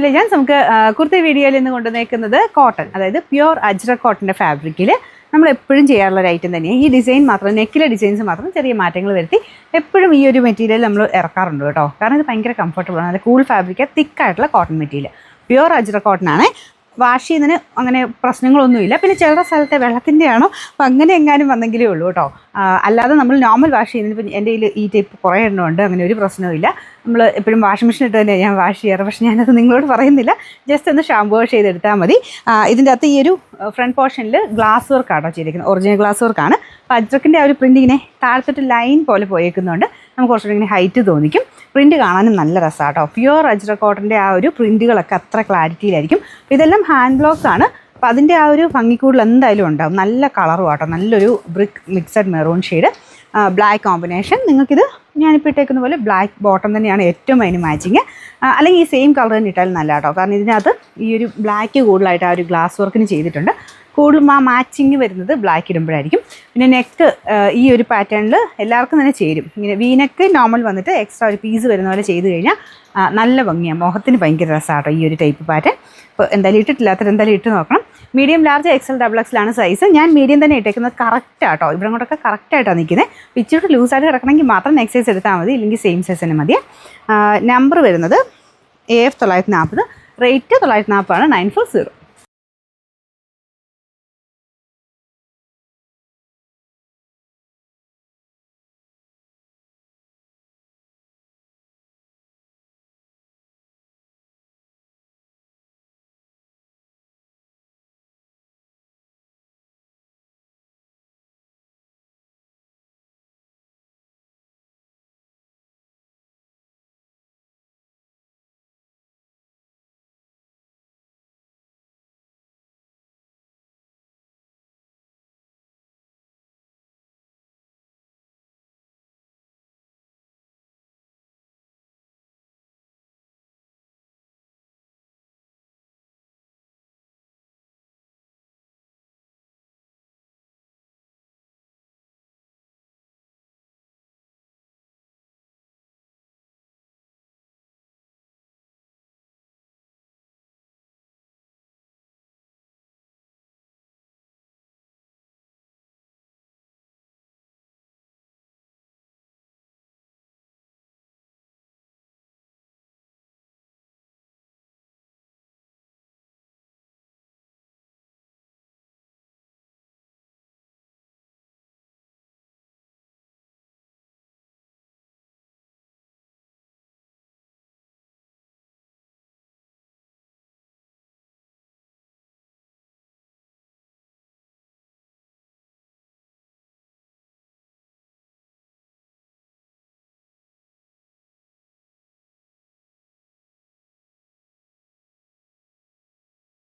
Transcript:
Legends. നമുക്ക് കുർത്തി വീഡിയോയിൽ നിന്ന് കൊണ്ടുവന്നേക്കുന്നത് കോട്ടൺ, അതായത് പ്യുവർ അജ്രക് കോട്ടൻ്റെ ഫാബ്രിക്കിൽ നമ്മൾ എപ്പോഴും ചെയ്യാറുള്ള ഒരു ഐറ്റം തന്നെയാണ്. ഈ ഡിസൈൻ മാത്രം, നെക്കിലെ ഡിസൈൻസ് മാത്രം ചെറിയ മാറ്റങ്ങൾ വരുത്തി എപ്പോഴും ഈ ഒരു മെറ്റീരിയൽ നമ്മൾ ഇറക്കാറുണ്ട് കേട്ടോ. കാരണം ഇത് ഭയങ്കര കംഫർട്ടബിൾ ആണ്. നല്ല കൂൾ ഫാബ്രിക്ക്, തിക്കായിട്ടുള്ള cotton material, pure ajrak cotton ആണ്. വാഷ് ചെയ്യുന്നതിന് അങ്ങനെ പ്രശ്നങ്ങളൊന്നുമില്ല. പിന്നെ ചില സ്ഥലത്തെ വെള്ളത്തിൻ്റെ ആണോ അപ്പം അങ്ങനെ എങ്ങാനും വന്നെങ്കിലേ ഉള്ളൂ കേട്ടോ. അല്ലാതെ നമ്മൾ നോർമൽ വാഷ് ചെയ്യുന്നതിന് ഇപ്പം എൻ്റെ കയ്യിൽ ഈ ടൈപ്പ് കുറേ എണ്ണമുണ്ട്, അങ്ങനെ ഒരു പ്രശ്നവുമില്ല. നമ്മൾ എപ്പോഴും വാഷിംഗ് മെഷീൻ ഇട്ട് തന്നെയാണ് ഞാൻ വാഷ് ചെയ്യാറ്. പക്ഷേ ഞാനത് നിങ്ങളോട് പറയുന്നില്ല, ജസ്റ്റ് ഒന്ന് ഷാമ്പൂ വാഷ് ചെയ്തെടുത്താൽ മതി. ഇതിൻ്റെ അകത്ത് ഈ ഒരു ഫ്രണ്ട് പോർഷനിൽ ഗ്ലാസ് വർക്കാണോ ചെയ്തിരിക്കുന്നത്, ഒറിജിനൽ ഗ്ലാസ് വർക്കാണ്. അപ്പോൾ അജ്രക്കിൻ്റെ ആ ഒരു പ്രിൻ്റ് ഇങ്ങനെ താഴത്തോട്ട് ലൈൻ പോലെ പോയേക്കുന്നതുകൊണ്ട് നമുക്ക് കുറച്ചുകൂടി ഇങ്ങനെ ഹൈറ്റ് തോന്നിക്കും. പ്രിൻറ്റ് കാണാനും നല്ല രസമാണ് കേട്ടോ. പ്യുവർ അജ്രക് കോട്ടൻ്റെ ആ ഒരു പ്രിൻറ്റുകളൊക്കെ അത്ര ക്ലാരിറ്റിയിലായിരിക്കും. ഇതെല്ലാം ഹാൻഡ് ബ്ലോക്സ് ആണ്. അപ്പോൾ അതിൻ്റെ ആ ഒരു ഭംഗിക്കൂടുതൽ എന്തായാലും ഉണ്ടാവും. നല്ല കളറും ആട്ടോ, നല്ലൊരു brick mixed maroon shade, black combination. നിങ്ങൾക്കിത് ഞാനിപ്പോൾ ഇട്ടേക്കുന്ന പോലെ ബ്ലാക്ക് ബോട്ടം തന്നെയാണ് ഏറ്റവും അതിന് മാച്ചിങ്. അല്ലെങ്കിൽ ഈ സെയിം കളർ തന്നെ ഇട്ടാലും നല്ല കേട്ടോ. കാരണം ഇതിനകത്ത് ഈ ഒരു ബ്ലാക്ക് കൂടുതലായിട്ട് ആ ഒരു ഗ്ലാസ് വർക്കിന് ചെയ്തിട്ടുണ്ട്. കൂടുതലും ആ മാച്ചിങ് വരുന്നത് ബ്ലാക്ക് ഇടുമ്പോഴായിരിക്കും. പിന്നെ നെക്ക് ഈ ഒരു പാറ്റേണിൽ എല്ലാവർക്കും തന്നെ ചേരും. ഇങ്ങനെ വീനെക്ക് നോർമൽ വന്നിട്ട് എക്സ്ട്രാ ഒരു പീസ് വരുന്ന പോലെ ചെയ്ത് കഴിഞ്ഞാൽ നല്ല ഭംഗിയാണ്. മുഖത്തിന് ഭയങ്കര രസമാട്ടോ ഈ ഒരു ടൈപ്പ് പാറ്റേൺ. ഇപ്പോൾ എന്തായാലും ഇട്ടിട്ടില്ലാത്തത് എന്തായാലും ഇട്ട് നോക്കണം. മീഡിയം, ലാർജ്, എക്സൽ, XXL ആണ് സൈസ്. ഞാൻ മീഡിയം തന്നെ ഇട്ടേക്കുന്നത്. കറക്റ്റ് ആട്ടോ, ഇവിടെ കൊണ്ടൊക്കെ കറക്റ്റായിട്ടാണ് നിൽക്കുന്നത്. ഇച്ചിരി ലൂസായിട്ട് കിടക്കണമെങ്കിൽ മാത്രം നെക്സ്റ്റ് സൈസ് എടുത്താൽ മതി, ഇല്ലെങ്കിൽ സെയിം സൈസ് തന്നെ മതി. നമ്പർ വരുന്നത് AF 940, റേറ്റ് 940 ആണ്, 940.